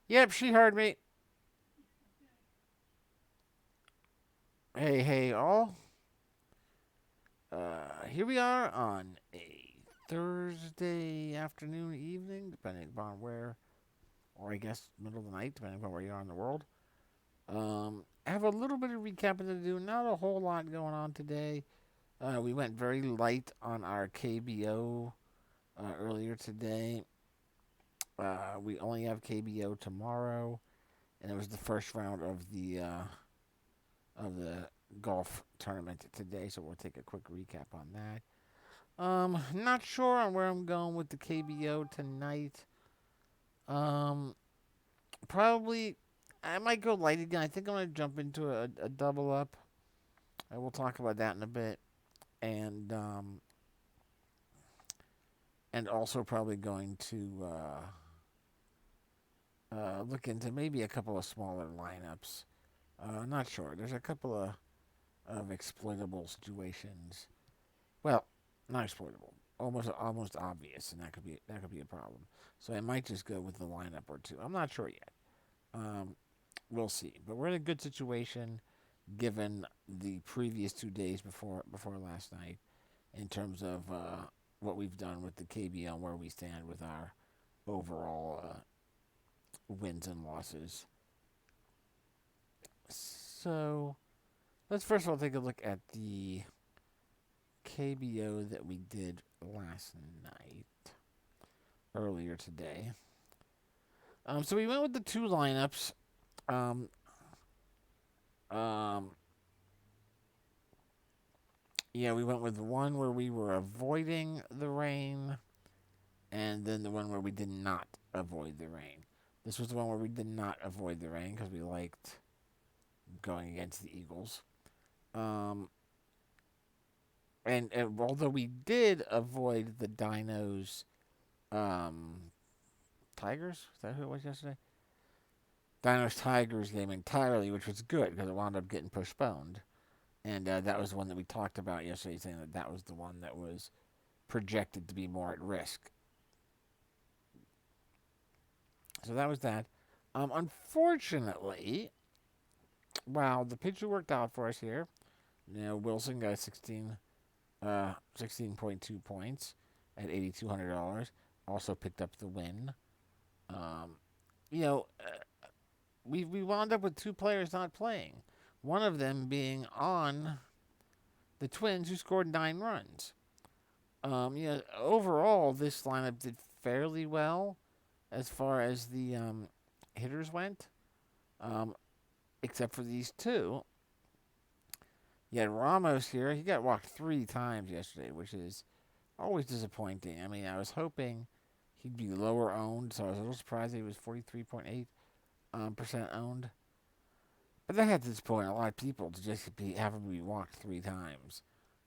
Yep, she heard me. Hey, hey, all. Here we are on a Thursday afternoon, evening, depending upon where, or I guess middle of the night, depending upon where you are in the world. I have a little bit of recapping to do. Not a whole lot going on today. We went very light on our KBO earlier today. We only have KBO tomorrow, and it was the first round of the golf tournament today. So we'll take a quick recap on that. Not sure on where I'm going with the KBO tonight. Um, Probably I might go light again. I think I'm gonna jump into a double up. I will talk about that in a bit, and also probably going to look into maybe a couple of smaller lineups. Not sure. There's a couple of exploitable situations. Well, not exploitable. Almost obvious, and that could be a problem. So I might just go with the lineup or two. I'm not sure yet. Um, we'll see. But we're in a good situation given the previous 2 days before last night in terms of what we've done with the KBL and where we stand with our overall wins and losses. So let's first of all take a look at the KBO that we did last night, earlier today. So we went with the two lineups. Um, um, yeah, we went with one where we were avoiding the rain, and then the one where we did not avoid the rain. This was the one where we did not avoid the rain because we liked going against the Eagles. Um, and although we did avoid the Dinos, um, Tigers, is that who it was yesterday? Dinos Tigers game entirely, which was good because it wound up getting postponed. And that was the one that we talked about yesterday, saying that that was the one that was projected to be more at risk. So that was that. Unfortunately, wow, the pitcher worked out for us here. Wilson got 16.2 points at $8,200. Also picked up the win. Um, you know, we wound up with two players not playing. One of them being on the Twins, who scored 9 runs. Overall, this lineup did fairly well as far as the hitters went, um, except for these two. You had Ramos here. He got walked 3 times yesterday, which is always disappointing. I mean, I was hoping he'd be lower owned, so I was a little surprised he was 43.8 percent owned. But that had to disappoint a lot of people to just be having to be walked 3 times.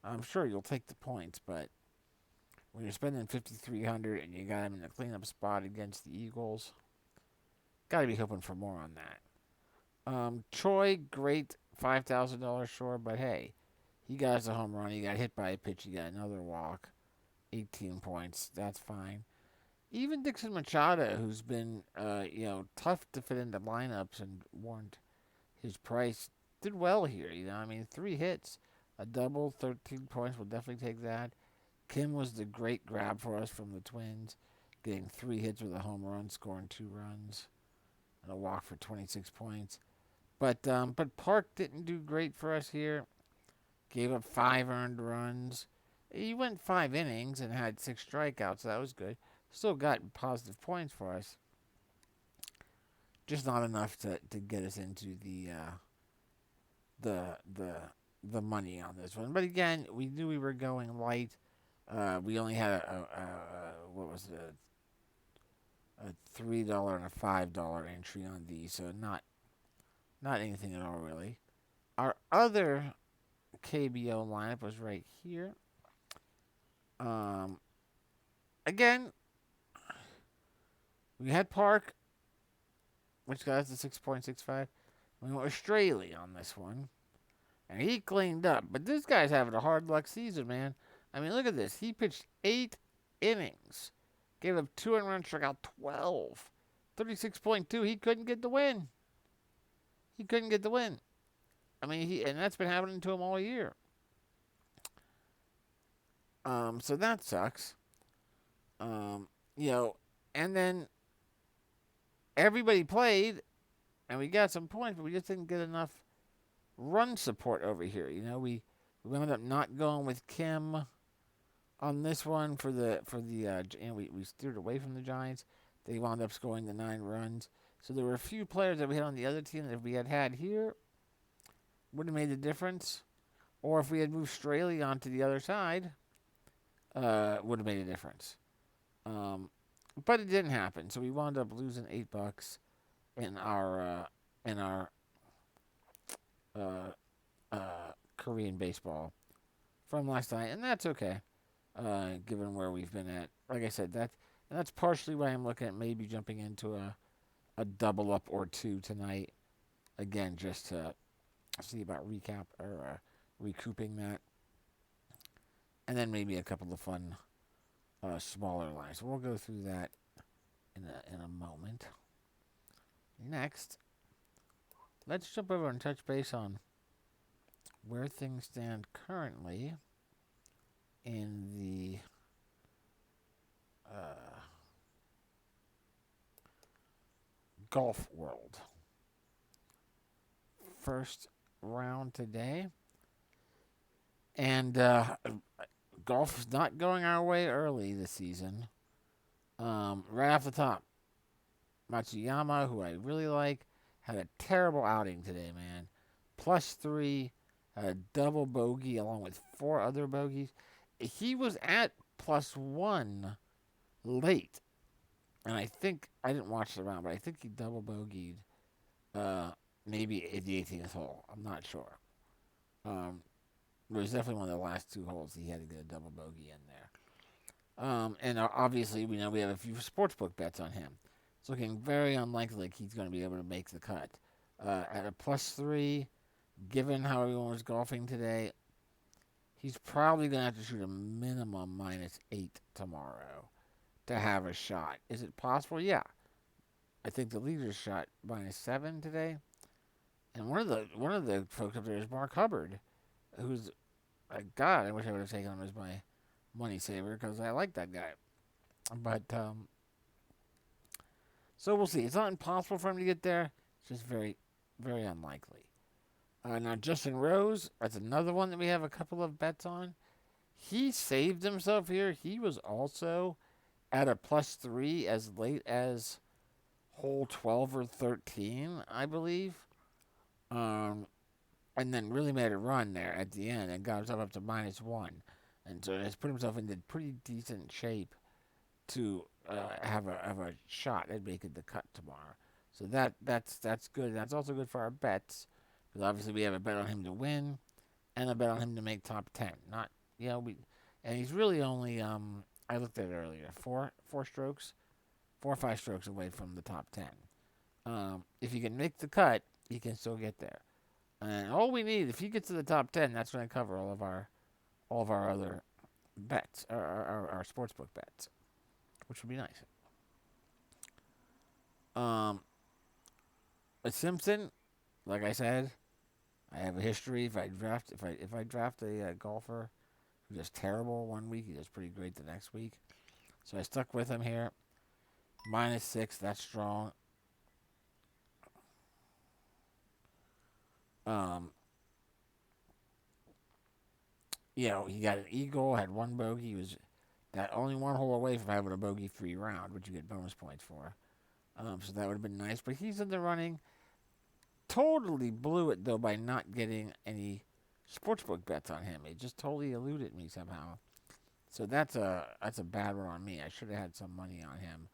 I'm sure you'll take the points, but when you're spending 5,300 and you got him in a cleanup spot against the Eagles, gotta be hoping for more on that. Troy, great $5,000 short, but hey, he got us a home run. He got hit by a pitch. He got another walk. 18 points. That's fine. Even Dixon Machado, who's been tough to fit into lineups and warrant his price, did well here. I mean, 3 hits, a double, 13 points. We'll definitely take that. Kim was the great grab for us from the Twins, getting 3 hits with a home run, scoring 2 runs, and a walk for 26 points. But Park didn't do great for us here. Gave up 5 earned runs. He went 5 innings and had 6 strikeouts, so that was good. Still got positive points for us. Just not enough to get us into the the the money on this one. But again, we knew we were going light. We only had what was it, a $3 and a $5 entry on these, so not anything at all really. Our other KBO lineup was right here. Um, Again, we had Park, which got us to 6.65. We went with Straley on this one, and he cleaned up. But this guy's having a hard luck season, man. I mean, look at this. He pitched 8 innings, gave up 2 runs, struck out 12. 36.2. He couldn't get the win. He couldn't get the win. I mean, and that's been happening to him all year. So that sucks. Um, you know, and then everybody played, and we got some points, but we just didn't get enough run support over here. We ended up not going with Kim on this one we steered away from the Giants. They wound up scoring the 9 runs. So there were a few players that we had on the other team that if we had here, would have made a difference. Or if we had moved Straley onto the other side, would have made a difference. But it didn't happen. So we wound up losing $8 in our Korean baseball from last night, and that's okay. Given where we've been at, like I said, that's partially why I'm looking at maybe jumping into a double up or two tonight. Again, just to see about recouping that, and then maybe a couple of fun smaller lines. We'll go through that in a moment. Next, let's jump over and touch base on where things stand currently in the golf world. First round today, and golf is not going our way early this season. Right off the top, Matsuyama, who I really like, had a terrible outing today, man. +3, had a double bogey along with 4 other bogeys. He was at +1 late, and I didn't watch the round, but I think he double bogeyed maybe at the 18th hole. I'm not sure. It was definitely one of the last 2 holes he had to get a double bogey in there. And obviously, we know we have a few sportsbook bets on him. It's looking very unlikely he's going to be able to make the cut. At a +3, given how everyone was golfing today, he's probably going to have to shoot a minimum -8 tomorrow to have a shot. Is it possible? Yeah. I think the leaders shot -7 today. And one of the folks up there is Mark Hubbard, who's God, I wish I would have taken him as my money saver because I like that guy. But so we'll see. It's not impossible for him to get there. It's just very, very unlikely. Now Justin Rose, that's another one that we have a couple of bets on. He saved himself here. He was also at a +3 as late as hole 12 or 13, I believe. And then really made a run there at the end and got himself up to -1. And so has put himself into pretty decent shape to have a shot at making the cut tomorrow. So that's good. That's also good for our bets because obviously we have a bet on him to win and a bet on him to make top 10. Not and he's really only I looked at it earlier 4 strokes, 4 or 5 strokes away from the top 10. If he can make the cut, he can still get there. And all we need, if he gets to the top 10, that's going to cover all of our other bets, our sportsbook bets, which would be nice. But Simpson, like I said, I have a history. If I draft a golfer who does terrible one week, he does pretty great the next week. So I stuck with him here. -6, that's strong. He got an eagle, had 1 bogey. He was that only 1 hole away from having a bogey-free round, which you get bonus points for. So that would have been nice. But he's in the running. Totally blew it, though, by not getting any sportsbook bets on him. It just totally eluded me somehow. So that's a bad one on me. I should have had some money on him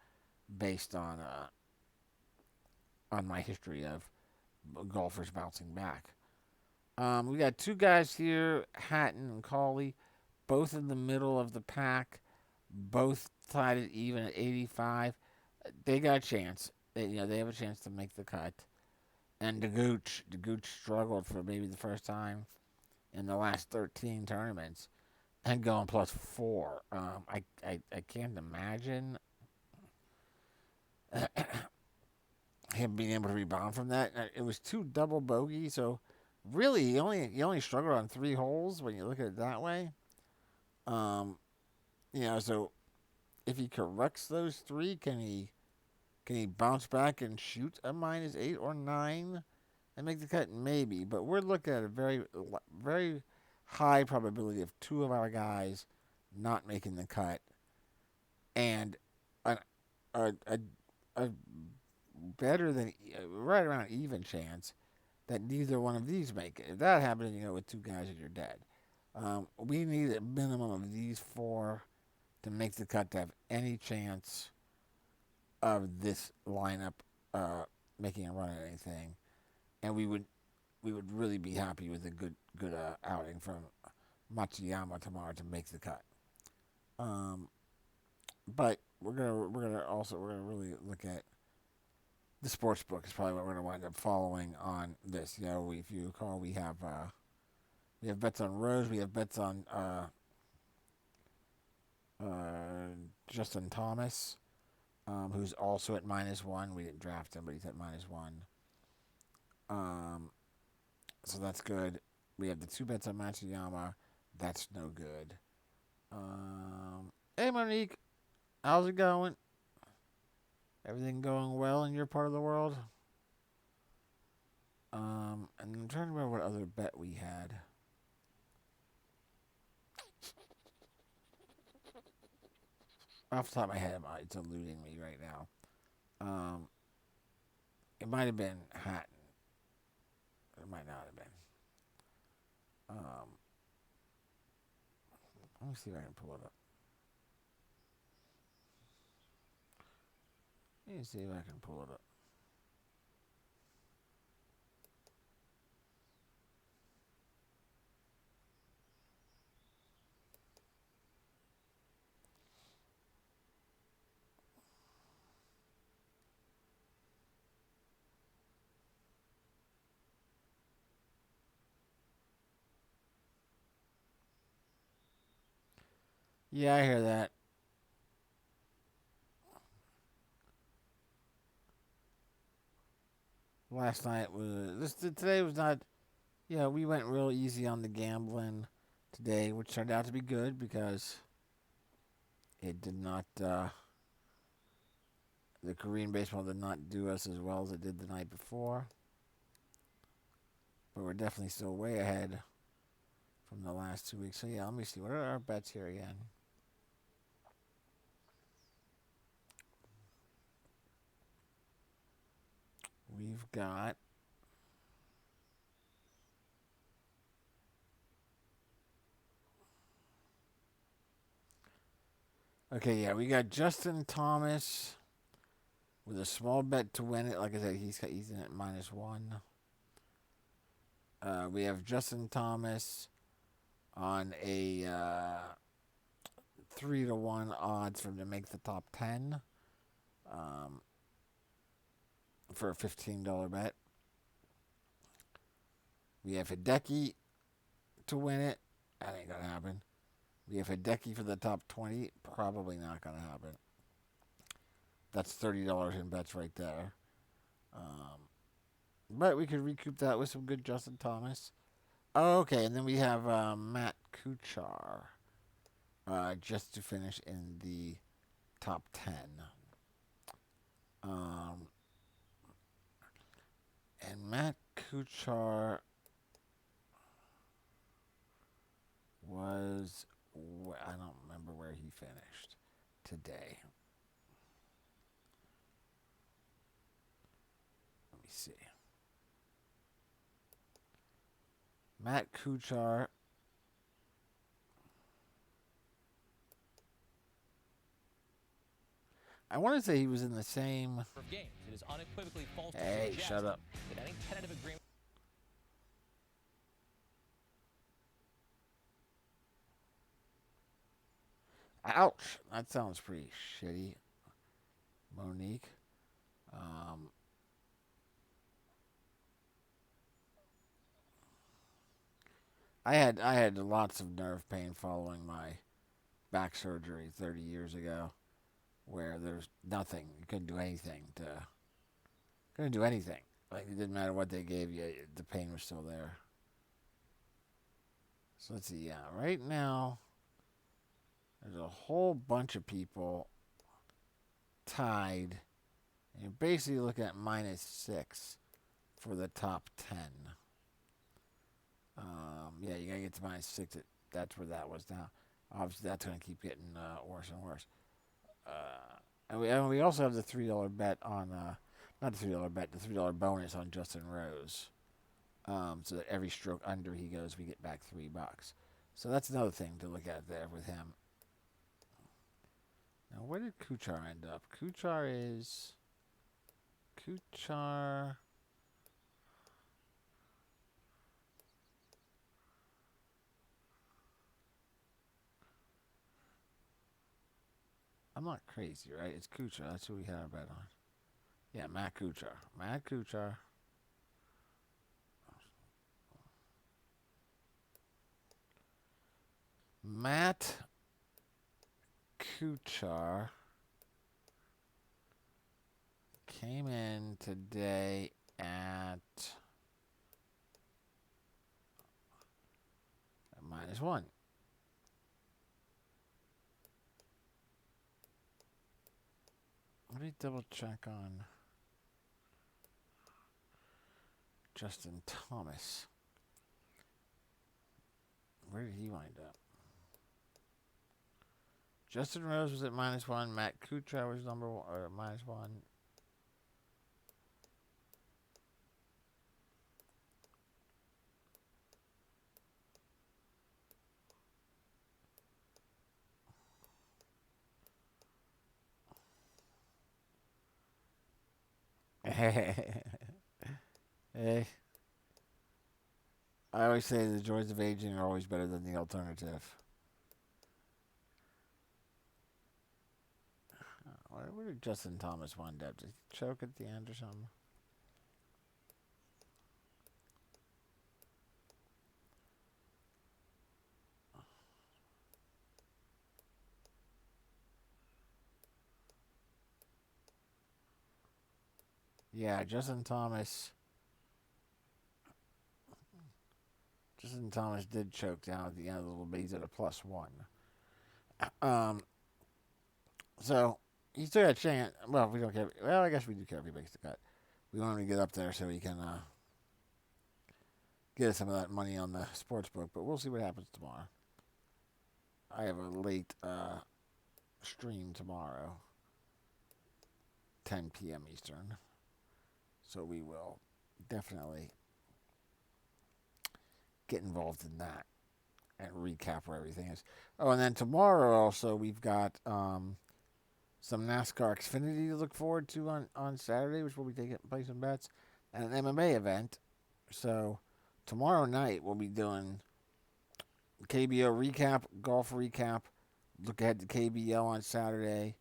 based on my history of golfers bouncing back. We got 2 guys here, Hatton and Cawley, both in the middle of the pack, both tied it even at 85. They got a chance. They have a chance to make the cut. And DeGooch struggled for maybe the first time in the last 13 tournaments and going +4. I can't imagine him being able to rebound from that. It was two double bogey, so really he only struggled on three holes when you look at it that way. Um, so if he corrects those three, can he bounce back and shoot a -8 or -9 and make the cut? Maybe, but we're looking at a very high probability of two of our guys not making the cut, and a a, a, a better than right around even chance that neither one of these make it. If that happens, with two guys, you're dead. We need a minimum of these four to make the cut to have any chance of this lineup making a run at anything, and we would really be happy with a good outing from Matsuyama tomorrow to make the cut. Um, but we're gonna really look at the sports book is probably what we're gonna wind up following on this. If you recall, we have bets on Rose, we have bets on Justin Thomas, who's also at -1. We didn't draft him, but he's at -1. Um, so that's good. We have the two bets on Matsuyama. That's no good. Hey Monique, how's it going? Everything going well in your part of the world? And I'm trying to remember what other bet we had. Off the top of my head, it's eluding me right now. Um, it might have been Hatton. It might not have been. Um, Let me see if I can pull it up. Let me see if I can pull it up. Yeah, I hear that. Last night was today was not. Yeah, we went real easy on the gambling today, which turned out to be good because it did not. The Korean baseball did not do us as well as it did the night before, but we're definitely still way ahead from the last 2 weeks. So yeah, let me see. What are our bets here again? We've got. Okay, yeah, we got Justin Thomas with a small bet to win it. Like I said, he's in at -1. We have Justin Thomas on a 3-1 odds for him to make the top 10 um, for a $15 bet. We have Hideki to win it. That ain't gonna happen. We have Hideki for the top 20. Probably not gonna happen. That's $30 in bets right there. But we could recoup that with some good Justin Thomas. Okay, and then we have Matt Kuchar just to finish in the top 10. And Matt Kuchar was, I don't remember where he finished today. Let me see. Matt Kuchar. I want to say he was in the same. It is unequivocally false. Hey, shut up. That any tentative agreement. Ouch! That sounds pretty shitty, Monique. I had lots of nerve pain following my back surgery 30 years ago, where there's nothing. You couldn't do anything to Couldn't do anything. Like, it didn't matter what they gave you, the pain was still there. So let's see. Yeah, right now there's a whole bunch of people tied. And you're basically looking at -6 for the top 10. Yeah, you gotta get to -6. That's where that was now. Obviously, that's gonna keep getting worse and worse. And we also have the $3 bet on not the $3 bet, the $3 bonus on Justin Rose. So that every stroke under he goes, we get back $3. So that's another thing to look at there with him. Now, where did Kuchar end up? Kuchar. I'm not crazy, right? It's Kuchar. That's who we had our bet on. Yeah, Matt Kuchar. Matt Kuchar came in today at -1. Let me double check on Justin Thomas. Where did he wind up? Justin Rose was at -1. Matt Kuchar was number one, or -1. Hey, I always say the joys of aging are always better than the alternative. Where did Justin Thomas wind up? Did he choke at the end or something? Yeah, Justin Thomas. Justin Thomas did choke down at the end a little bit. He's at a +1. Um, so he still got a chance. Well, we don't care. Well, I guess we do care if he makes the cut. We want him to get up there so he can get us some of that money on the sports book. But we'll see what happens tomorrow. I have a late stream tomorrow, 10 p.m. Eastern. So we will definitely get involved in that and recap where everything is. Oh, and then tomorrow also we've got some NASCAR Xfinity to look forward to on Saturday, which will be taking place in bets, and an MMA event. So tomorrow night we'll be doing KBO recap, golf recap, look ahead to KBO on Saturday,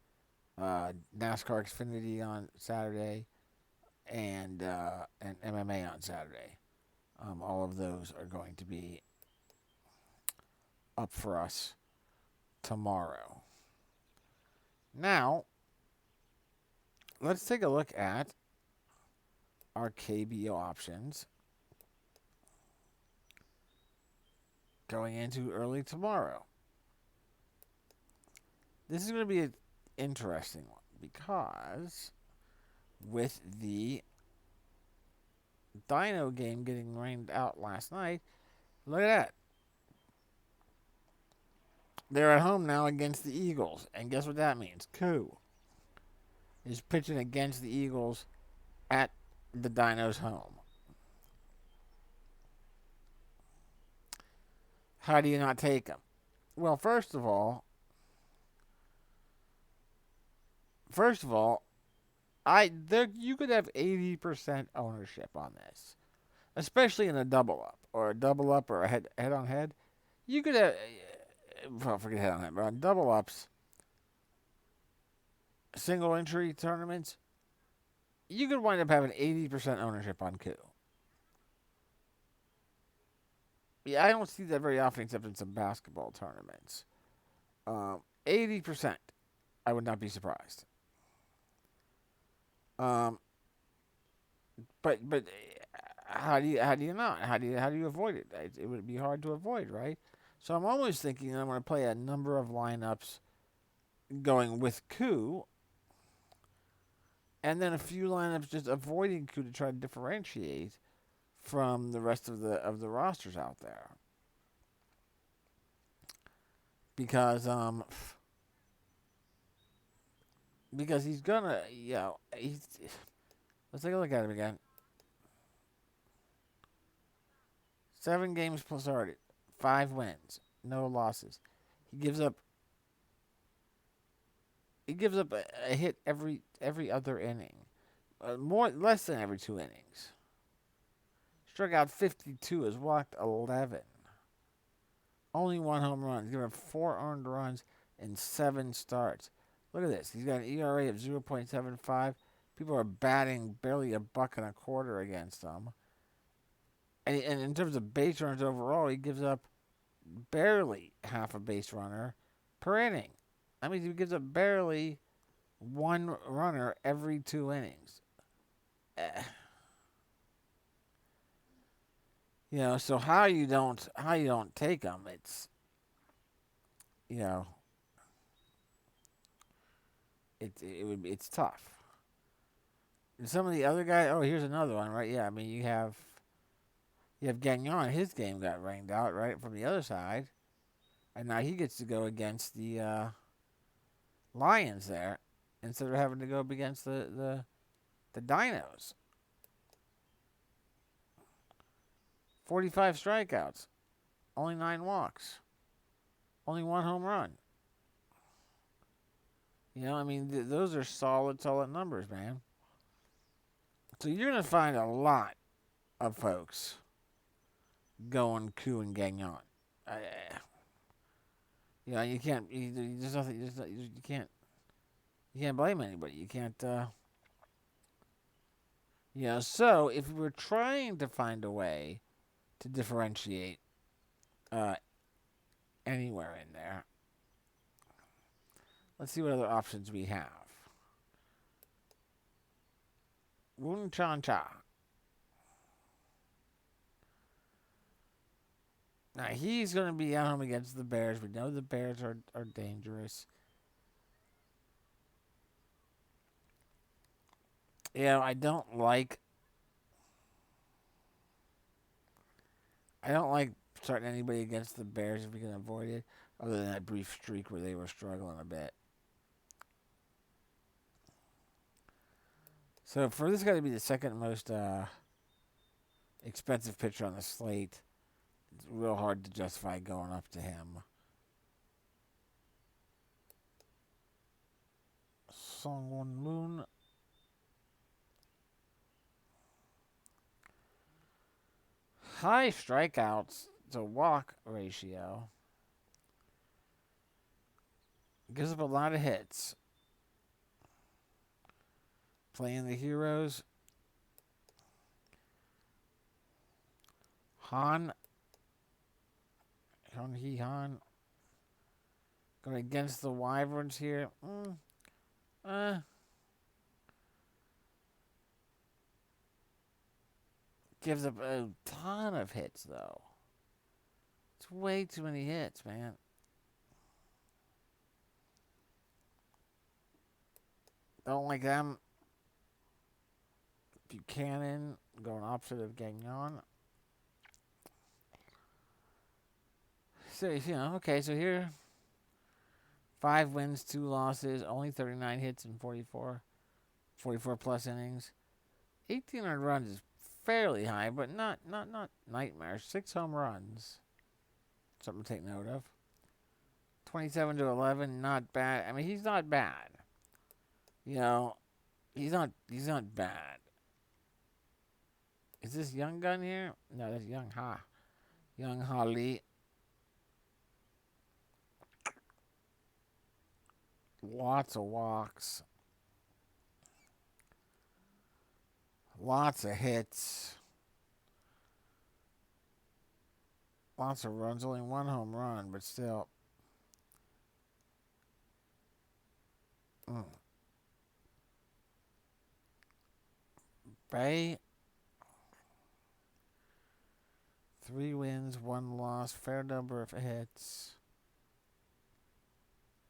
NASCAR Xfinity on Saturday, and MMA on Saturday. All of those are going to be up for us tomorrow. Now, let's take a look at our KBO options going into early tomorrow. This is going to be an interesting one because with the Dino game getting rained out last night, look at that. They're at home now against the Eagles. And guess what that means? Koo is pitching against the Eagles at the Dinos' home. How do you not take them? Well, first of all, you could have 80% ownership on this, especially in a double up or a head on head. You could have, well, forget head on head, but on double ups, single entry tournaments, you could wind up having 80% ownership on Koo. Yeah, I don't see that very often except in some basketball tournaments. 80%, I would not be surprised. but how do you not? How do you avoid it? It would be hard to avoid, right? So I'm always thinking that I'm going to play a number of lineups going with Ku, and then a few lineups just avoiding Ku to try to differentiate from the rest of the rosters out there. Because because he's gonna, he's. Let's take a look at him again. 7 games plus started, 5 wins, no losses. He gives up. He gives up a hit every other inning, more less than every 2 innings. Struck out 52, has walked 11. Only 1 home run. He's given up 4 earned runs in 7 starts. Look at this. He's got an ERA of 0.75. People are batting barely a buck and a quarter against him. And in terms of base runners overall, he gives up barely half a base runner per inning. I mean, he gives up barely one runner every 2 innings. Eh. So how you don't take him? You know, it's tough. And some of the other guys. Oh, here's another one, right? Yeah, I mean you have Gagnon. His game got rained out right from the other side, and now he gets to go against the Lions there instead of having to go up against the Dinos. 45 strikeouts, only 9 walks, only 1 home run. I mean, those are solid numbers, man. So you're going to find a lot of folks going Ku and Gagnon. You can't. There's nothing. You can't. You can't blame anybody. You can't. So if we're trying to find a way to differentiate anywhere in there, let's see what other options we have. Woon Chan Cha. Now he's going to be at home against the Bears. We know the Bears are dangerous. I don't like starting anybody against the Bears if we can avoid it, other than that brief streak where they were struggling a bit. So for this guy to be the second most expensive pitcher on the slate, it's real hard to justify going up to him. Sungwon Moon. High strikeouts to walk ratio. Gives up a lot of hits. Playing the Heroes. Han. Going against the Wyverns here. Gives up a ton of hits, though. It's way too many hits, man. Don't like them. Buchanan going opposite of Gagnon. So, okay, so here 5 wins, 2 losses, only 39 hits in 44 plus innings. 1,800 runs is fairly high, but not nightmare. 6 home runs. Something to take note of. 27 to 11, not bad. I mean, he's not bad. He's not bad. Is this Young Gun here? No, that's Young Ha. Young Ha Lee. Lots of walks. Lots of hits. Lots of runs. Only 1 home run, but still. Bay. 3 wins, 1 loss, fair number of hits.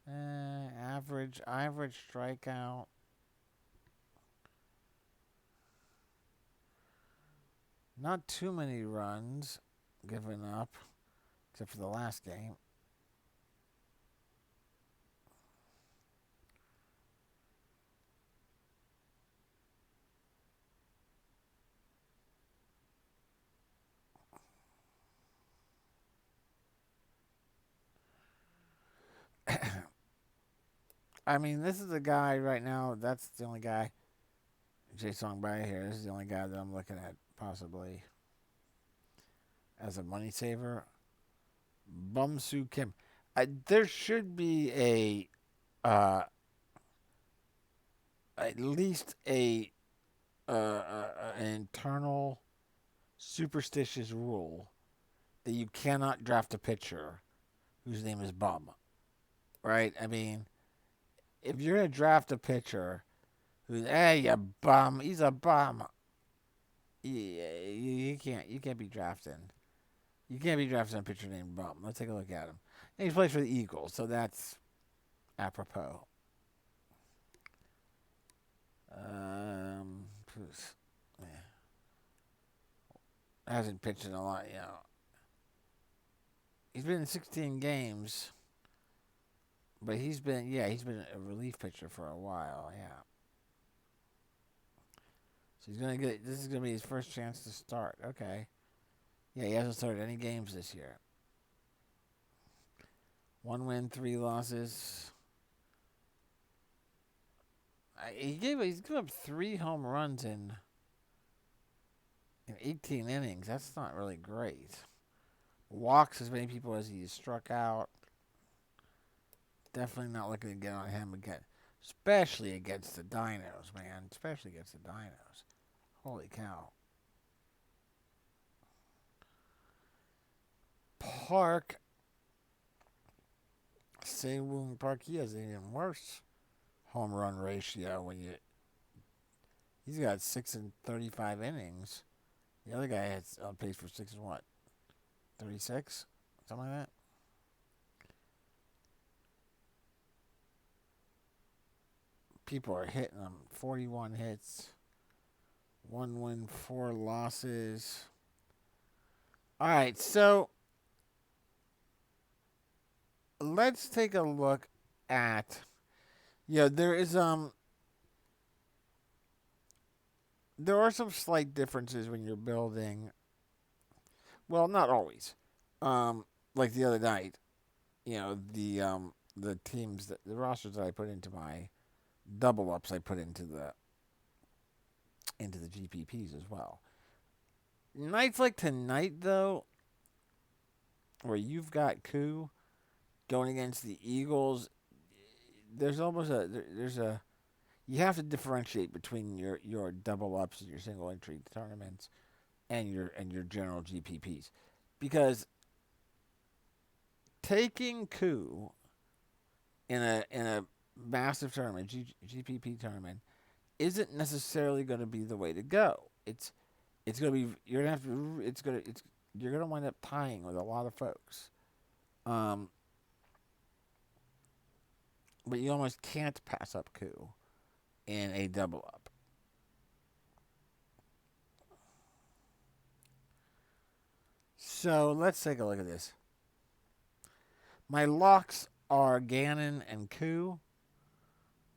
Average strikeout. Not too many runs given up, except for the last game. I mean, this is a guy right now. That's the only guy. Jason by here. This is the only guy that I'm looking at possibly as a money saver. Bum-Soo Kim. There should be at least an internal superstitious rule that you cannot draft a pitcher whose name is Bum. Right? I mean, if you're gonna draft a pitcher who's hey you bum, he's a bum. You can't be drafting. You can't be drafting a pitcher named Bum. Let's take a look at him. And he plays for the Eagles, so that's apropos. Yeah. Hasn't pitched in a lot, you know. He's been in 16 games, but he's been a relief pitcher for a while, yeah. So this is gonna be his first chance to start. Okay. Yeah, he hasn't started any games this year. 1 win, 3 losses. He's given up 3 home runs in 18 innings. That's not really great. Walks as many people as he struck out. Definitely not looking to get on him again. Especially against the Dinos, man. Especially against the Dinos. Holy cow. Park. Sewon Park, he has an even worse home run ratio he's got 6 in 35 innings. The other guy has on pace for 6 and what? 36? Something like that. People are hitting him. 41 hits. 1 win, 4 losses. All right, so let's take a look at there are some slight differences when you're building. Well, not always. Like the other night, the teams the rosters that I put into my double ups, I put into the GPPs as well. Nights like tonight, though, where you've got Koo going against the Eagles, there's a you have to differentiate between your double ups and your single entry tournaments and your general GPPs, because taking Koo in a massive tournament, GPP tournament, isn't necessarily going to be the way to go. It's going to be you're going to wind up tying with a lot of folks. But you almost can't pass up Koo in a double up. So let's take a look at this. My locks are Gannon and Koo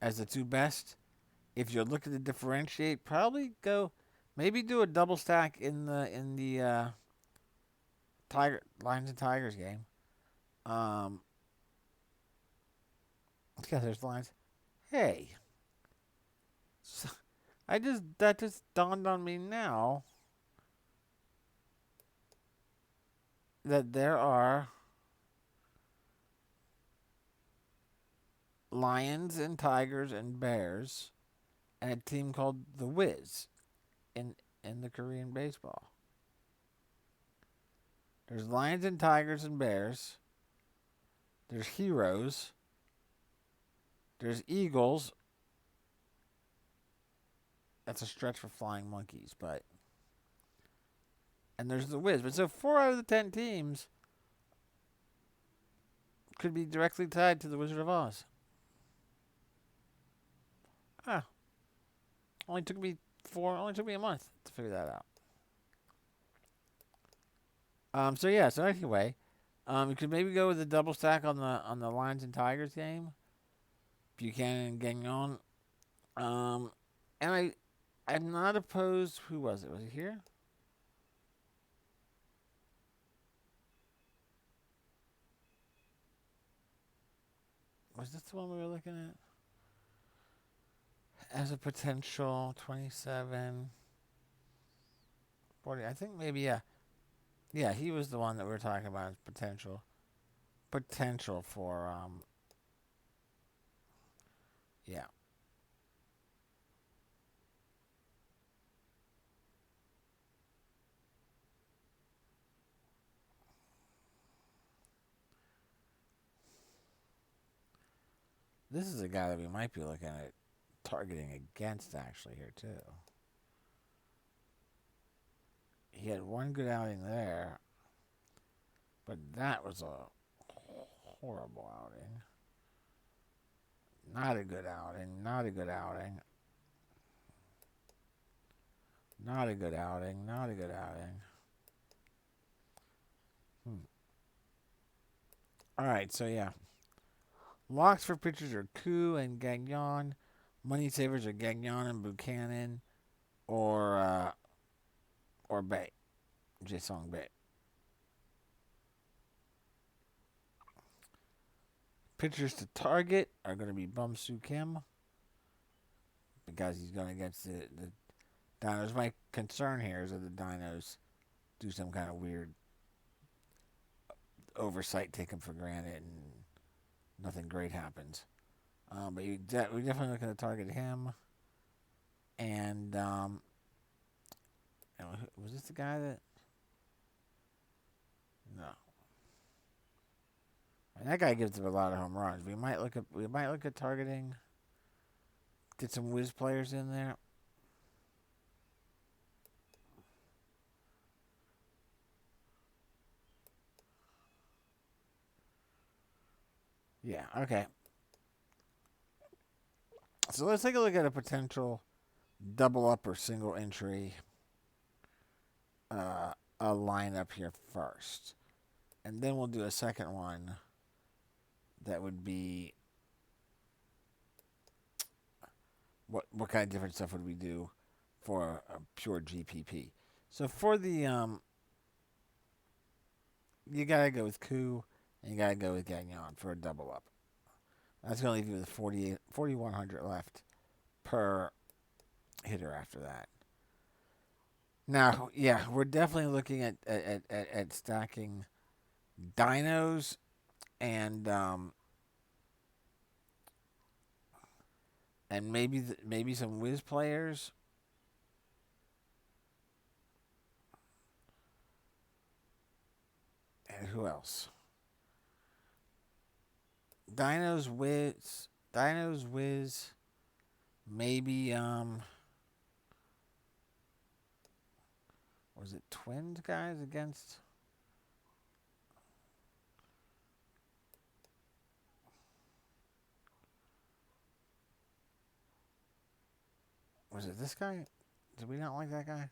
as the 2 best. If you're looking to differentiate, probably maybe do a double stack in the Lions and Tigers game. Yeah, there's the Lions. Hey, so that just dawned on me now that there are Lions and Tigers and Bears and a team called the Wiz in the Korean baseball. There's Lions and Tigers and Bears. There's Heroes. There's Eagles. That's a stretch for Flying Monkeys, but and there's the Wiz. But so 4 out of the 10 teams could be directly tied to the Wizard of Oz. Ah, only took me a month to figure that out. So yeah. So anyway, you could maybe go with a double stack on the Lions and Tigers game. Buchanan and Gagnon. And I'm not opposed. Who was it? Was it here? Was this the one we were looking at? As a potential 27, 40. I think maybe, yeah. Yeah, he was the one that we were talking about as potential for, yeah. This is a guy that we might be looking at targeting against actually here too. He had one good outing there, but that was a horrible outing. Not a good outing. Not a good outing. Not a good outing. Not a good outing. All right, so yeah. Locks for pitchers are Koo and Gagnon. Money savers are Gagnon and Buchanan, or Bay, Jae-Sung Bay. Pitchers to target are going to be Bum Soo Kim because he's going against the Dinos. My concern here is that the Dinos do some kind of weird oversight, take him for granted, and nothing great happens. But we definitely looking to target him. And was this the guy that? No. And that guy gives them a lot of home runs. We might look at targeting. Get some whiz players in there. Yeah. Okay. So let's take a look at a potential double up or single entry a lineup here first, and then we'll do a second one. That would be what kind of different stuff would we do for a pure GPP? So for the you gotta go with Koo and you gotta go with Gagnon for a double up. That's gonna leave you with 4,100 left per hitter after that. Now, yeah, we're definitely looking at stacking dinos and maybe some whiz players. And who else? Dinos whiz, maybe was it Twins guys against? Was it this guy? Did we not like that guy?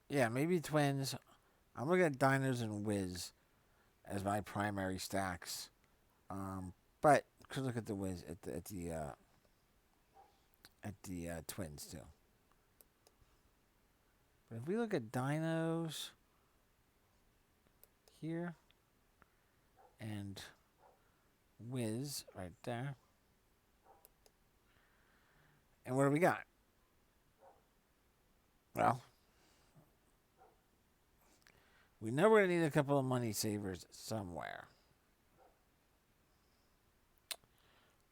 Yeah, maybe Twins. I'm looking at Dinos and Wiz as my primary stacks. But could look at the Wiz at the Twins too. But if we look at Dinos here and Wiz right there, and what do we got? Well, we know we're gonna need a couple of money savers somewhere.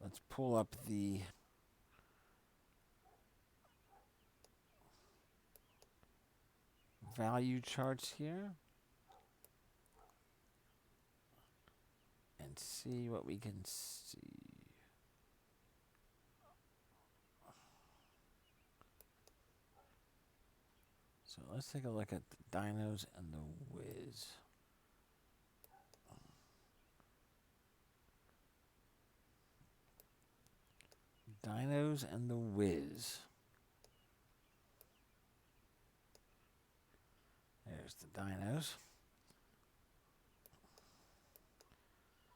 Let's pull up the value charts here and see what we can see. So let's take a look at the Dinos and the Wiz. Dinos and the Wiz. There's the Dinos.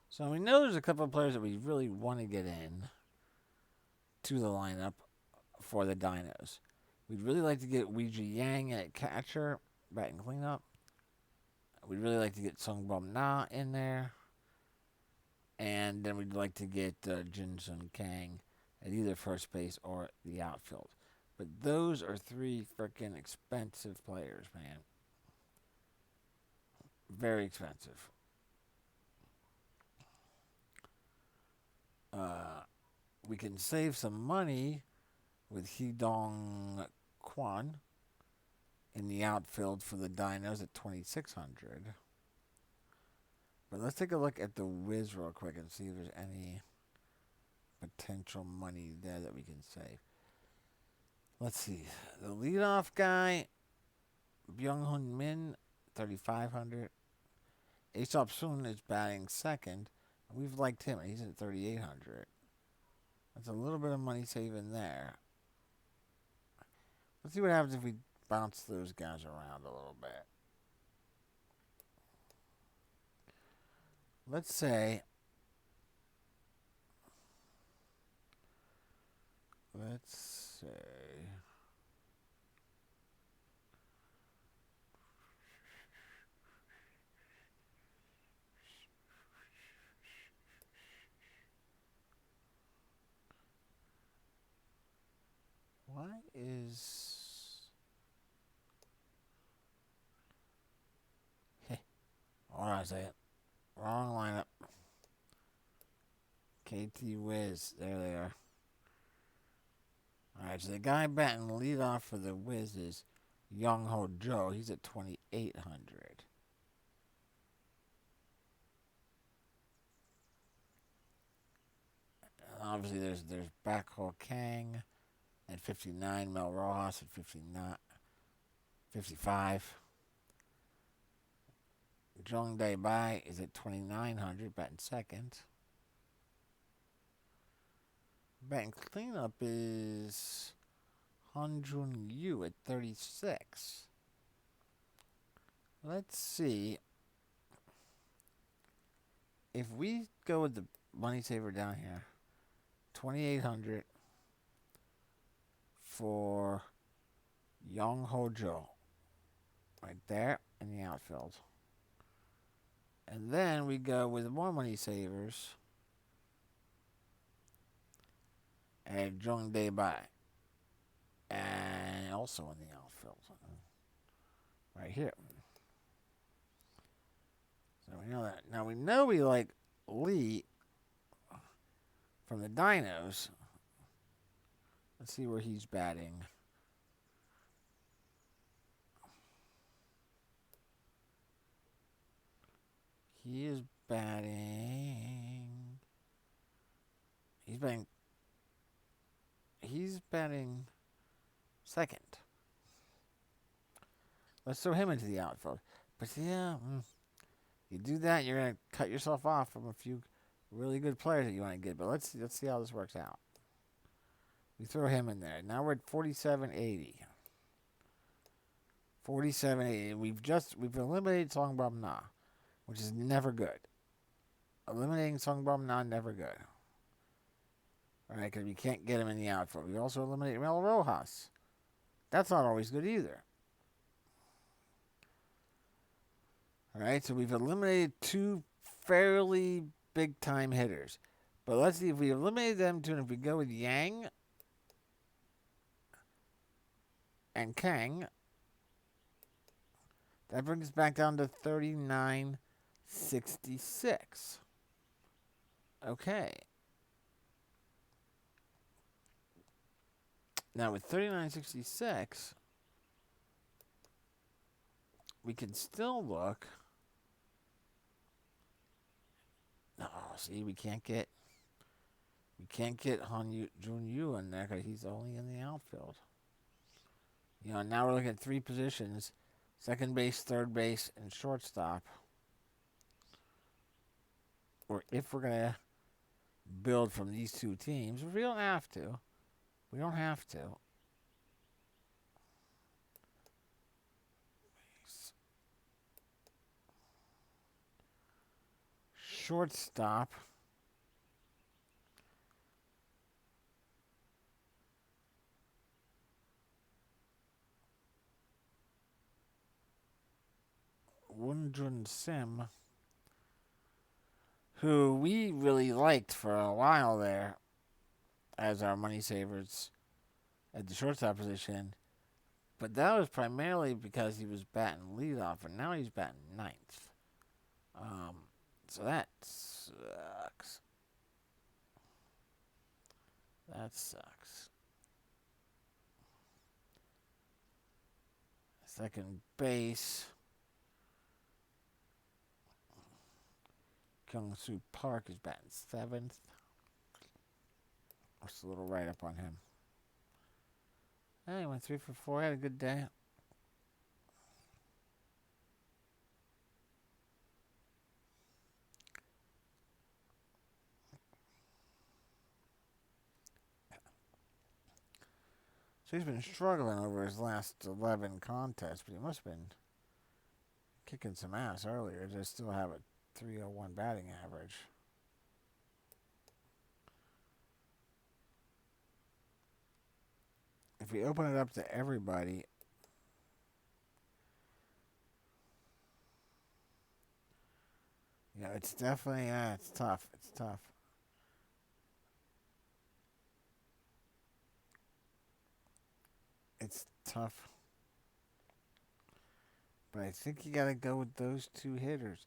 So we know there's a couple of players that we really want to get in to the lineup for the Dinos. We'd really like to get Ouija Yang at catcher, batting cleanup. We'd really like to get Sung Bum Na in there. And then we'd like to get Jin Sun Kang at either first base or the outfield. But those are three freaking expensive players, man. Very expensive. We can save some money with Hee-Dong Kwon in the outfield for the Dinos at 2,600. But let's take a look at the Wiz real quick and see if there's any potential money there that we can save. Let's see. The leadoff guy, Byung-Hun Min, 3,500. Aesop Soon is batting second. We've liked him. He's at 3,800. That's a little bit of money saving there. Let's see what happens if we bounce those guys around a little bit. Let's say, why is... Hold on a second. Wrong lineup. KT Wiz. There they are. Alright, so the guy batting leadoff for the Wiz is Young Ho Jo. He's at 2,800. Obviously, there's Backhaul Kang at 59, Mel Rojas at 59, 55. Jung Dae Bai is at 2,900, batting second. Batting cleanup is Han Jun Yu at 36. Let's see if we go with the money saver down here. 2,800 for Young Ho Jo. Right there in the outfield. And then we go with more money savers. And Jung Dae Bai. And also in the outfield. Right here. So we know that. Now we know we like Lee from the Dinos. Let's see where he's batting. He is batting. He's batting second. Let's throw him into the outfield. But yeah, you do that, you're gonna cut yourself off from a few really good players that you want to get. But let's see how this works out. We throw him in there. Now we're at 4780. 4780. We've eliminated Songbum Na, which is never good. Eliminating Songbum Na, never good. Alright, because we can't get him in the outfield. We also eliminate Mel Rojas. That's not always good either. Alright, so we've eliminated two fairly big time hitters. But let's see if we eliminate them too, and if we go with Yang and Kang, that brings us back down to 3966. Okay. Now with 3966, we can still look. Oh, see, we can't get Han Jun Yu in there because he's only in the outfield. Now we're looking at three positions: second base, third base, and shortstop. Or if we're gonna build from these two teams, we don't have to. We don't have to. Shortstop. Wunjun Sim, who we really liked for a while there as our money savers at the shortstop position, but that was primarily because he was batting leadoff, and now he's batting ninth. Um, so that sucks. That sucks. Second base. Kyung Soo Park is batting seventh. Just a little write up on him. He went 3 for 4. Had a good day. So he's been struggling over his last 11 contests, but he must have been kicking some ass earlier to still have a 301 batting average. If we open it up to everybody, it's definitely, it's tough. It's tough. It's tough. But I think you got to go with those two hitters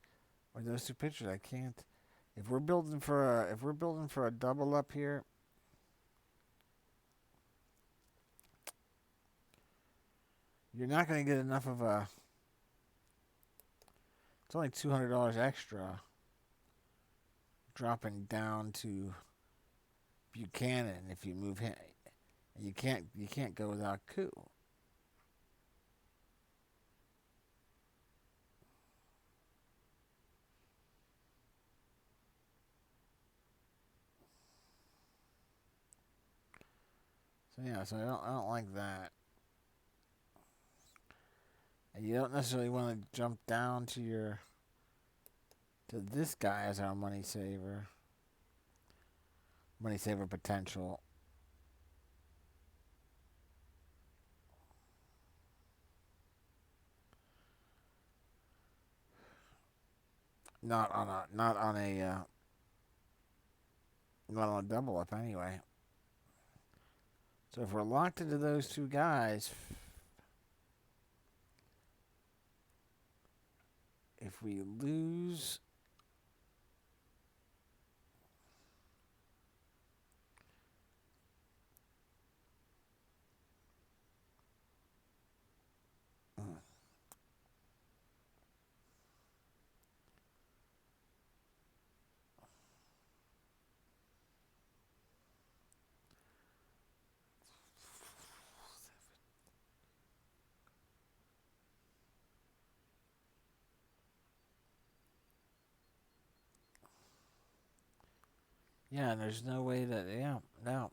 or those two pitchers. I can't. If we're building for a double up here, you're not going to get enough of a. It's only $200 extra. Dropping down to Buchanan if you move him. You can't go without Koo. So I don't like that. And you don't necessarily want to jump down to this guy as our money saver potential. Not on a double up anyway. So if we're locked into those two guys, if we lose and there's no way that no.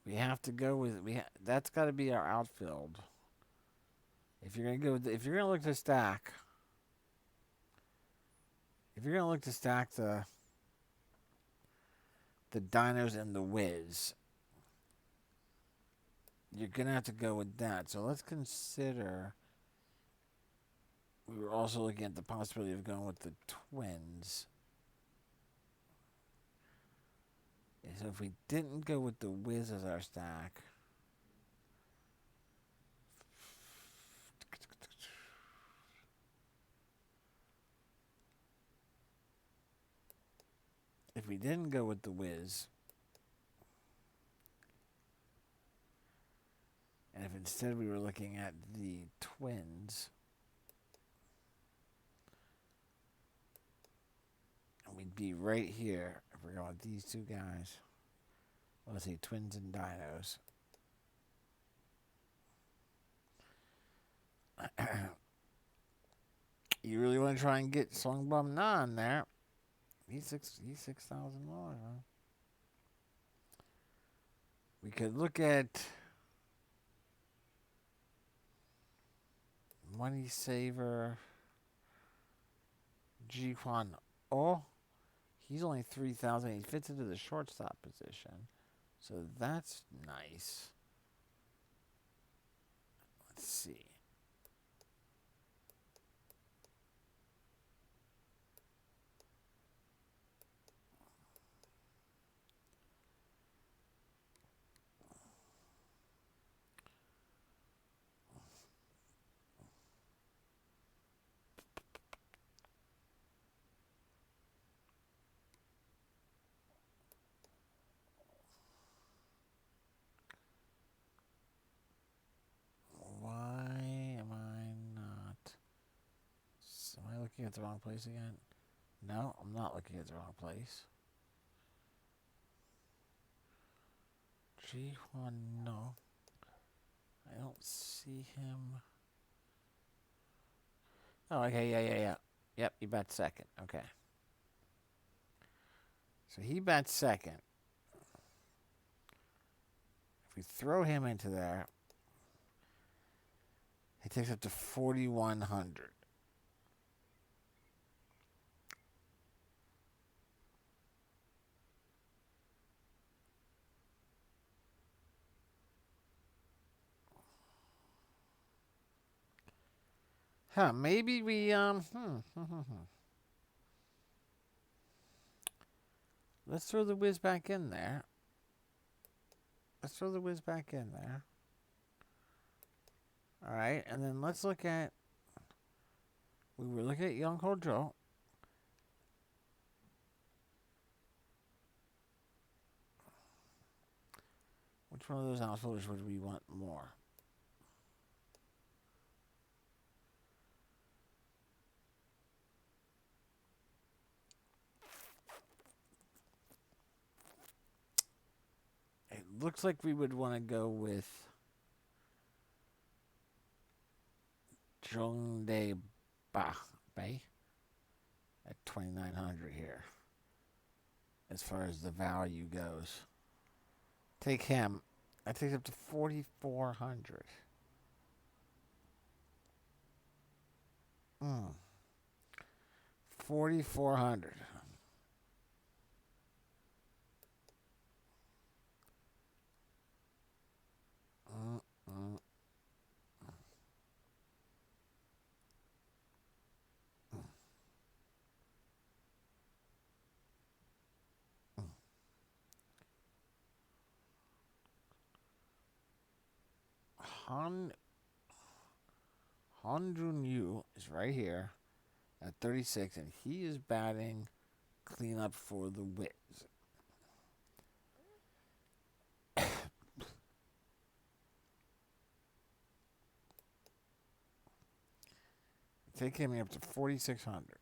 We have to go with that's got to be our outfield. If you're gonna look to stack, if you're gonna look to stack the Dinos and the Wiz, you're gonna have to go with that. So let's consider. We were also looking at the possibility of going with the Twins. So if we didn't go with the Wiz as our stack, if we didn't go with the Wiz, and if instead we were looking at the Twins, we'd be right here if we're going with these two guys. Let's see, Twins and Dinos. You really want to try and get Songbum Na in there? He's $6,000. Huh? We could look at Money Saver Ji Hwan Oh. He's only 3,000. He fits into the shortstop position, so that's nice. Let's see. Why am I not? Am I looking at the wrong place again? No, I'm not looking at the wrong place. Ji Hwan No. I don't see him. Oh, okay, yeah. Yep, he bats second. Okay. So he bats second. If we throw him into there, he takes up to 4,100. Huh, maybe we, Let's throw the Wiz back in there. All right, and then let's look at. We were looking at Young Ho Jo. Which one of those outfielders would we want more? It looks like we would want to go with Jung Dae Bay at 2,900 here, as far as the value goes. Take him. That takes up to 4,400. 4,400. Han Jun Yu is right here at 36, and he is batting cleanup for the Wiz. Take him up to 4,600.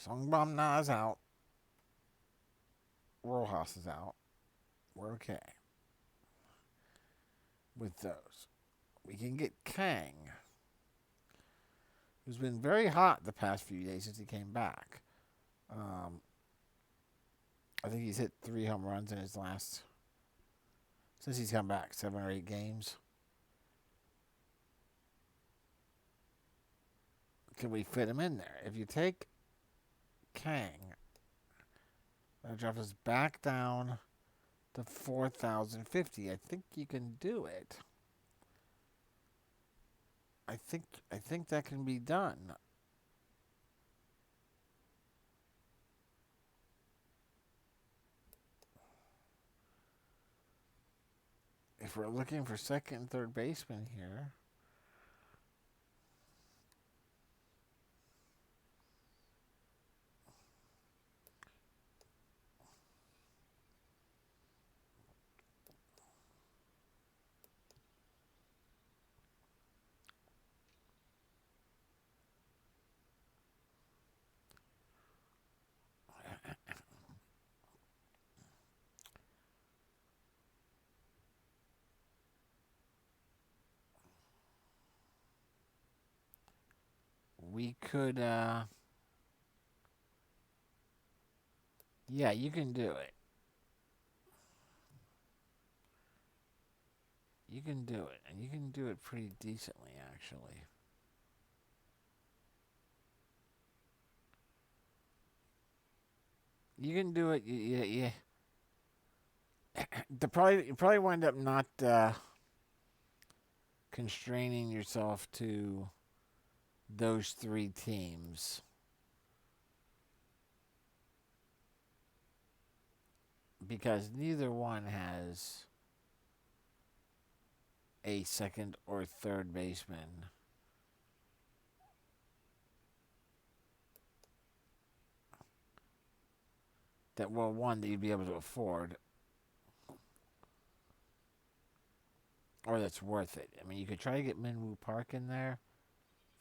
Songbum Na is out. Rojas is out. We're okay with those. We can get Kang, who's been very hot the past few days since he came back. I think he's hit 3 home runs in his last, since he's come back, 7 or 8 games. Can we fit him in there? If you take Kang, that drops us back down to 4,050. I think you can do it. I think that can be done. If we're looking for second and third baseman here, we could, yeah, you can do it. You can do it, and you can do it pretty decently, actually. You can do it. Yeah. You probably wind up not constraining yourself to those three teams because neither one has a second or third baseman that, well, one that you'd be able to afford or that's worth it. I mean, you could try to get Minwoo Park in there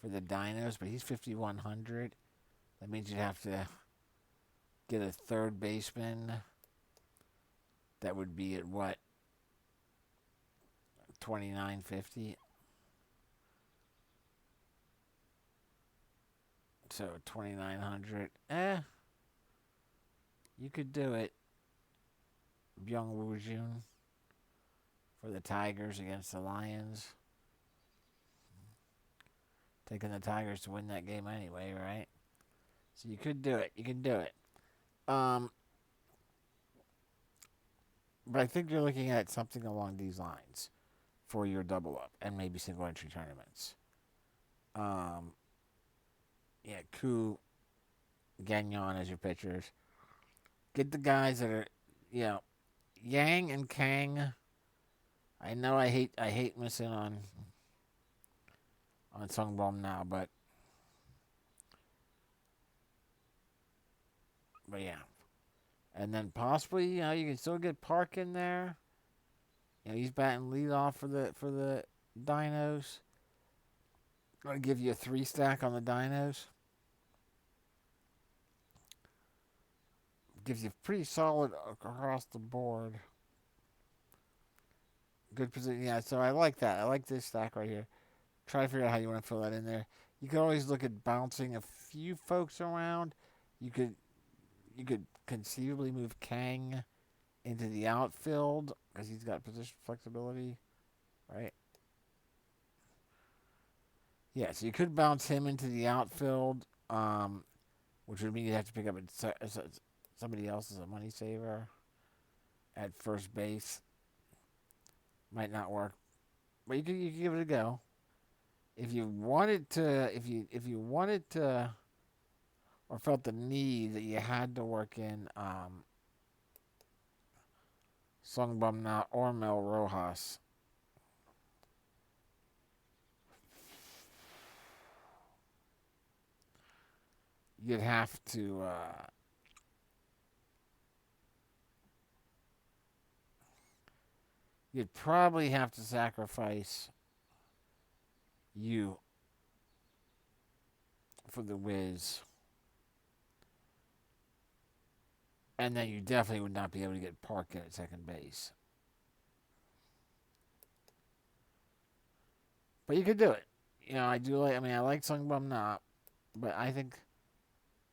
for the Dinos, but he's 5,100. That means you'd have to get a third baseman that would be at what, 2950. So 2,900. You could do it. Byung Woo Jun for the Tigers against the Lions. Taking the Tigers to win that game anyway, right? So you could do it. You can do it. But I think you're looking at something along these lines for your double up and maybe single entry tournaments. Yeah, Koo, Gagnon as your pitchers. Get the guys that are, you know, Yang and Kang. I know I hate missing on Sungbom now, but yeah. And then possibly, you can still get Park in there. He's batting leadoff for the Dinos. I'll give you a 3-stack on the Dinos. Gives you pretty solid across the board. Good position. Yeah, so I like that. I like this stack right here. Try to figure out how you want to fill that in there. You could always look at bouncing a few folks around. You could conceivably move Kang into the outfield because he's got position flexibility, right? Yeah, so you could bounce him into the outfield, which would mean you'd have to pick up somebody else as a money saver at first base. Might not work, but you could give it a go. If you wanted to, if you wanted to, or felt the need that you had to work in Sungbum Na or Mel Rojas, you'd have to you'd probably have to sacrifice you for the Wiz. And then you definitely would not be able to get Park in at second base. But you could do it. I like Sungbum Na, but I think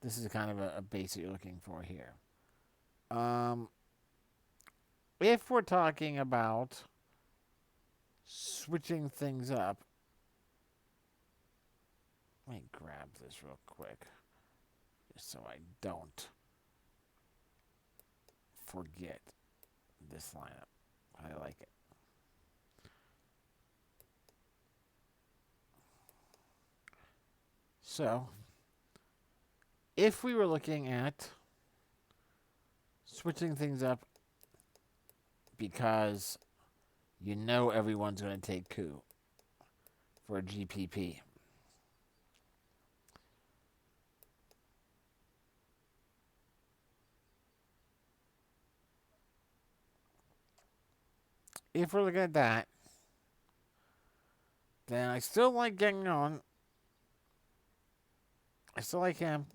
this is kind of a base that you're looking for here. If we're talking about switching things up, let me grab this real quick just so I don't forget this lineup. I like it. So, if we were looking at switching things up because everyone's going to take Koo for a GPP. If we're looking at that, then I still like Gagnon. I still like him.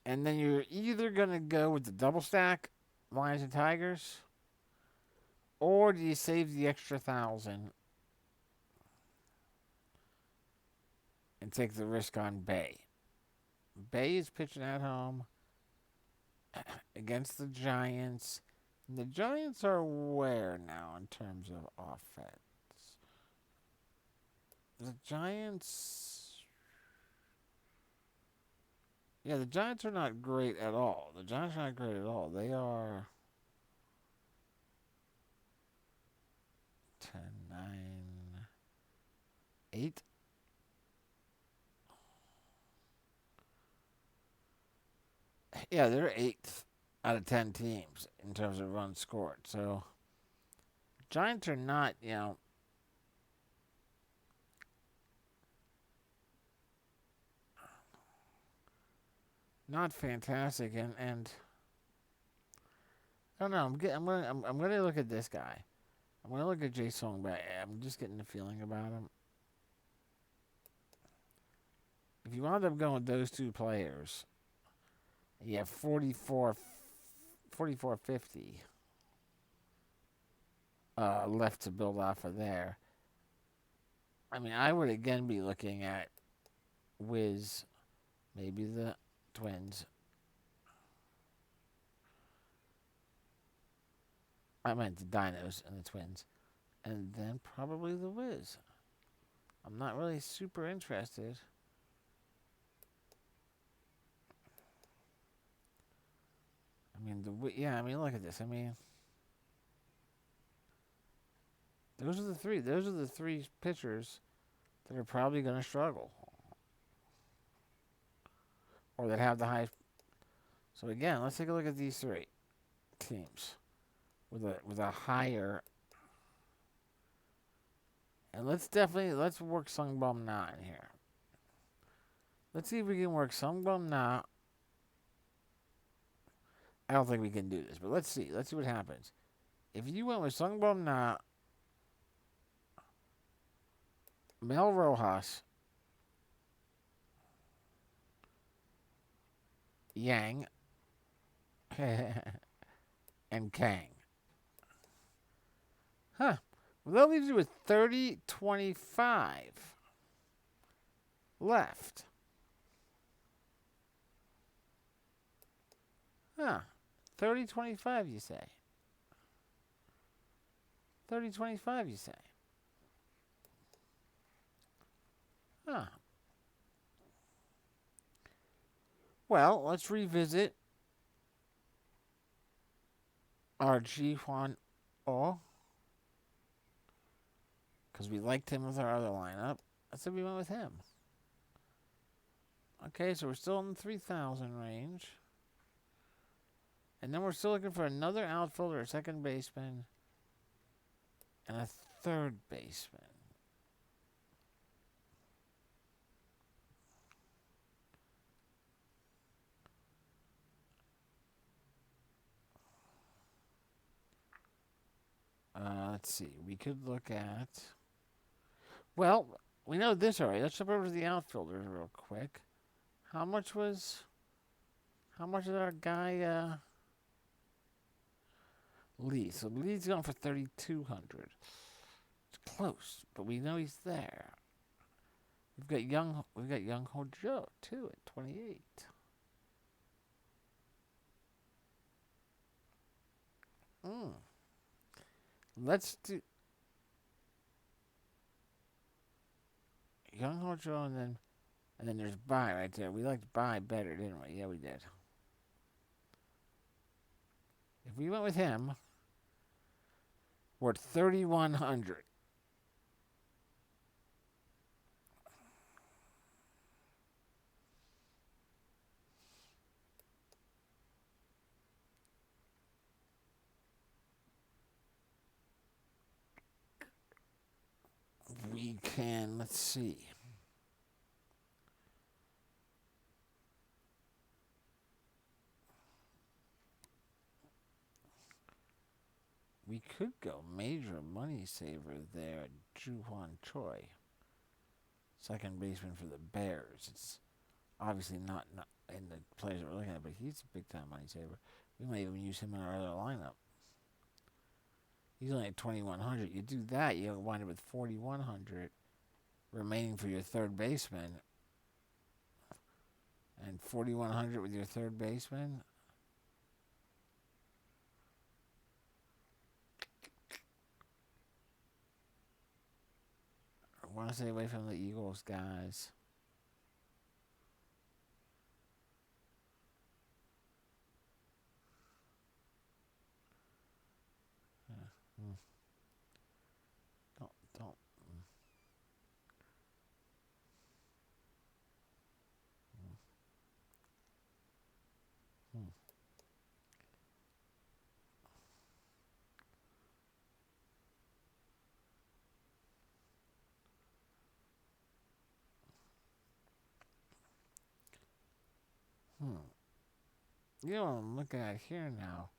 And then you're either going to go with the double stack, Lions and Tigers, or do you save the extra 1,000 and take the risk on Bay. Bay is pitching at home against the Giants. And the Giants are where now in terms of offense? The Giants. Yeah, the Giants are not great at all. The Giants are not great at all. They are 10, 9, 8. Yeah, they're 8th out of 10 teams in terms of runs scored. So, Giants are not, not fantastic. And I don't know. I'm gonna look at this guy. I'm gonna look at Jay Song, but I'm just getting the feeling about him. If you wound up going with those two players, you have 44.50 left to build off of there. I mean, I would again be looking at Wiz, maybe the Twins. I meant the Dinos and the Twins. And then probably the Wiz. I'm not really super interested. I mean, look at this. I mean, those are the three. Those are the three pitchers that are probably going to struggle. Or that have the high. So again, let's take a look at these three teams with a higher. And let's work Sungbum Na in here. Let's see if we can work Sungbum Na. I don't think we can do this, but let's see. Let's see what happens. If you went with Sungbum Na, Mel Rojas, Yang, and Kang. Huh. Well, that leaves you with 30-25 left. Huh. 30-25, you say? 30-25, you say? Huh. Well, let's revisit our Ji Hwan Oh. Because we liked him with our other lineup. I said we went with him. Okay, so we're still in the 3,000 range. And then we're still looking for another outfielder, a second baseman, and a third baseman. Let's see. We could look at. Well, we know this already. Let's jump over to the outfielders real quick. How much is our guy Lee? So Lee's going for 3,200. It's close, but we know he's there. We've got Young Ho Joe too at 28. Let's do Young Ho Joe and then there's Bai right there. We liked Bai better, didn't we? Yeah, we did. If we went with him, we're at 3,100. We can, let's see. We could go major money saver there, Ju Hwan Choi, second baseman for the Bears. It's obviously not in the players that we're looking at, but he's a big time money saver. We might even use him in our other lineup. He's only at 2,100. You do that, you wind up with 4,100 remaining for your third baseman. and 4,100 with your third baseman. I want to stay away from the Eagles guys. Mm. Don't. Mm. Hmm. You know what I'm looking at here now?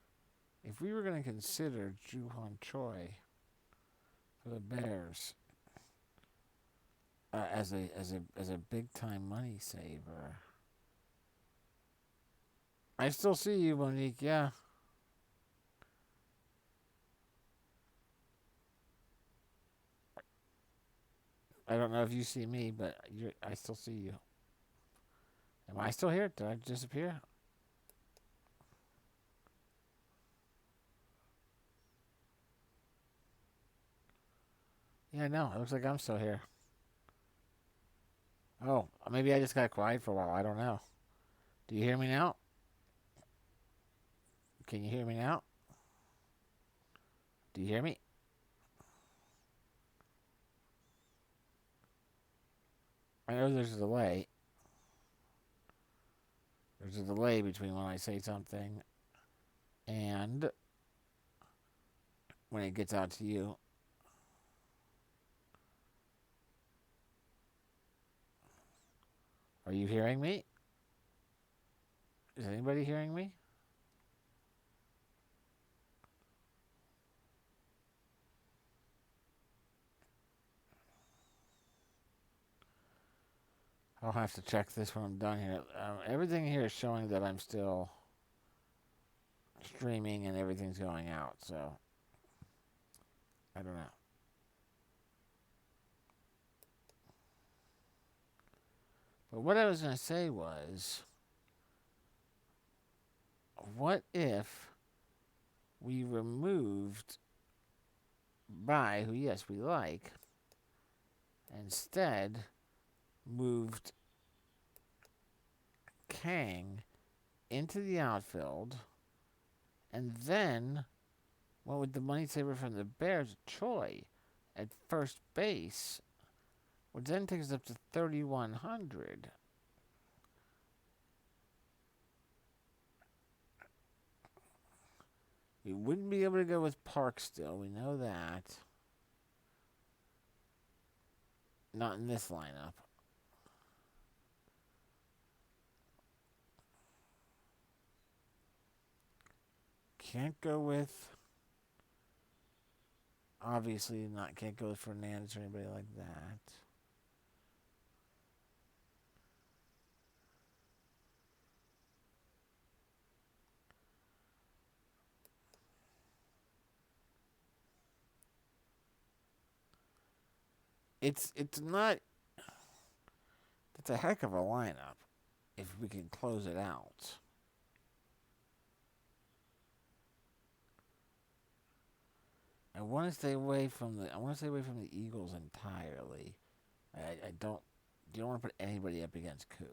If we were going to consider Juhon Choi for the Bears as a big time money saver, I still see you, Monique. Yeah, I don't know if you see me, but I still see you. Am I still here? Did I disappear? Yeah, no. It looks like I'm still here. Oh, maybe I just got quiet for a while. I don't know. Do you hear me now? Can you hear me now? Do you hear me? I know there's a delay. There's a delay between when I say something and when it gets out to you. Are you hearing me? Is anybody hearing me? I'll have to check this when I'm done here. Everything here is showing that I'm still streaming and everything's going out, so I don't know. But what I was going to say was, what if we removed Bai, who, yes, we like, instead moved Kang into the outfield, and then went with the money saver from the Bears, Choi, at first base, which then takes us up to 3,100. We wouldn't be able to go with Park still. We know that. Not in this lineup. Can't go with. Obviously, not can't go with Fernandez or anybody like that. It's not. It's a heck of a lineup if we can close it out. I want to stay away from the. I want to stay away from the Eagles entirely. I don't. You don't want to put anybody up against Koo.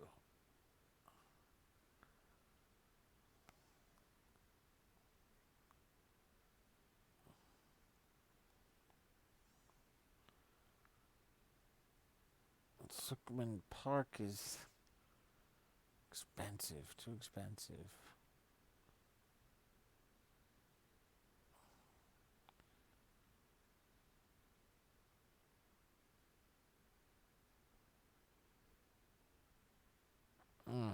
Suckman Park is expensive. Too expensive. Mm.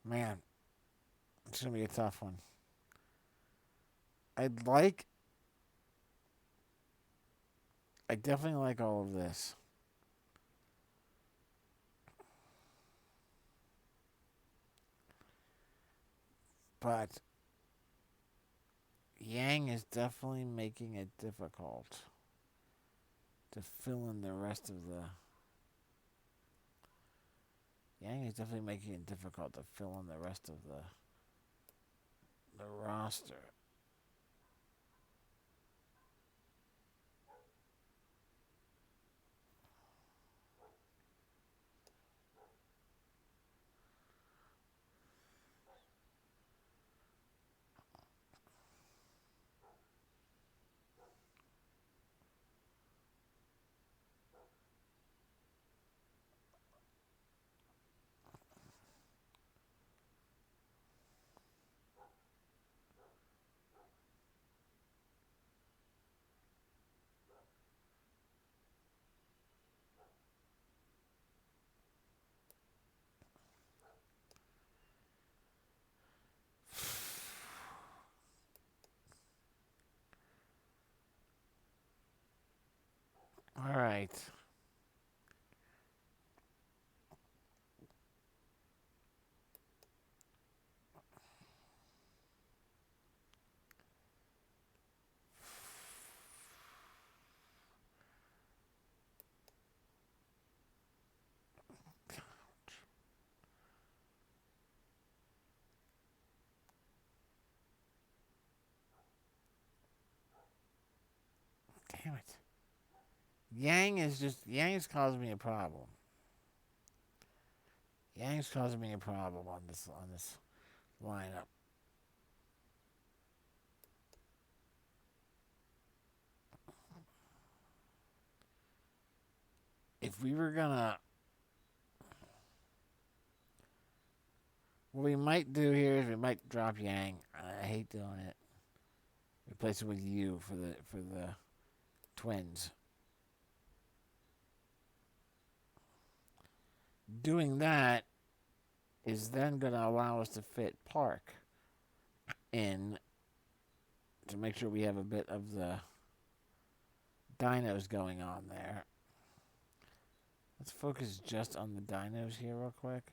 Man, it's gonna be a tough one. I'd like I definitely like all of this. But Yang is definitely making it difficult to fill in the rest of the. Yang is definitely making it difficult to fill in the rest of the roster. All right. Damn it. Yang is causing me a problem. Yang's causing me a problem on this lineup. If we were gonna, what we might do here is we might drop Yang. I hate doing it. Replace it with you for the Twins. Doing that is then going to allow us to fit Park in to make sure we have a bit of the dinos going on there. Let's focus just on the dinos here real quick.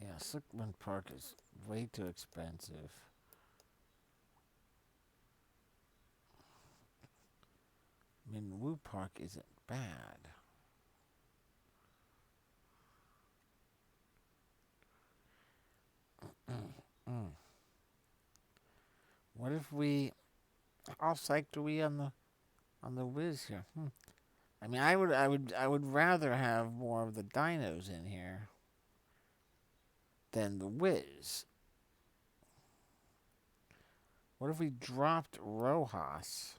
Yeah, Sickman Park is way too expensive. Minwoo Park isn't bad. Mm. What if we? How psyched are we on the Wiz here? I mean, I would rather have more of the dinos in here than the Wiz. What if we dropped Rojas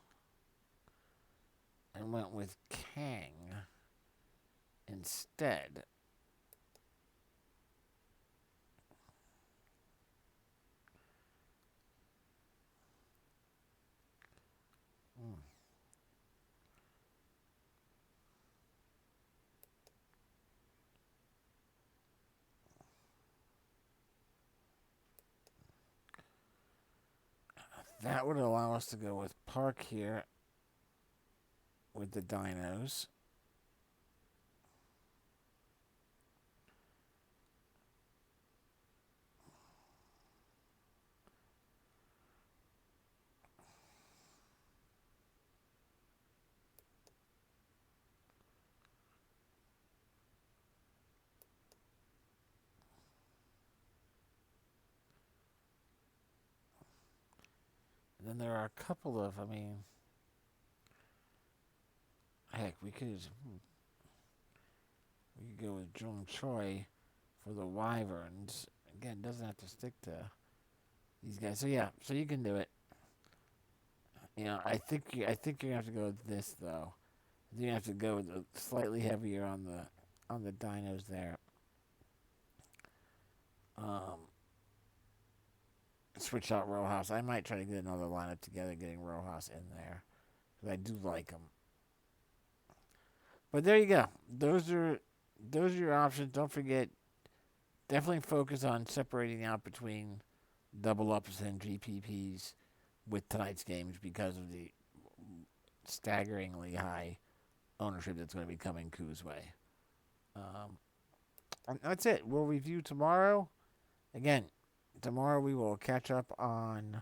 and went with Kang instead? Mm. That would allow us to go with Park here with the dinos. And then there are a couple of, I mean, heck, we could go with Jung Choi for the Wyverns. Again, doesn't have to stick to these guys. So yeah, so you can do it. I think you're gonna have to go with this though. You have to go with slightly heavier on the dinos there. Um, Switch out Rojas. I might try to get another lineup together, getting Rojas in there because I do like him. But there you go. Those are your options. Don't forget, definitely focus on separating out between double ups and GPPs with tonight's games because of the staggeringly high ownership that's going to be coming Koo's way. Um, and that's it. We'll review tomorrow. Again, tomorrow we will catch up on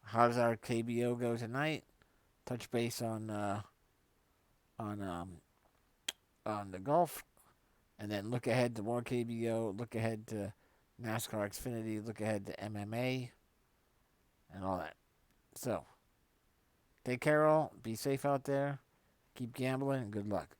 how does our KBO go tonight. Touch base on on the golf, and then look ahead to more KBO. Look ahead to NASCAR Xfinity. Look ahead to MMA and all that. So, take care, all. Be safe out there. Keep gambling, and good luck.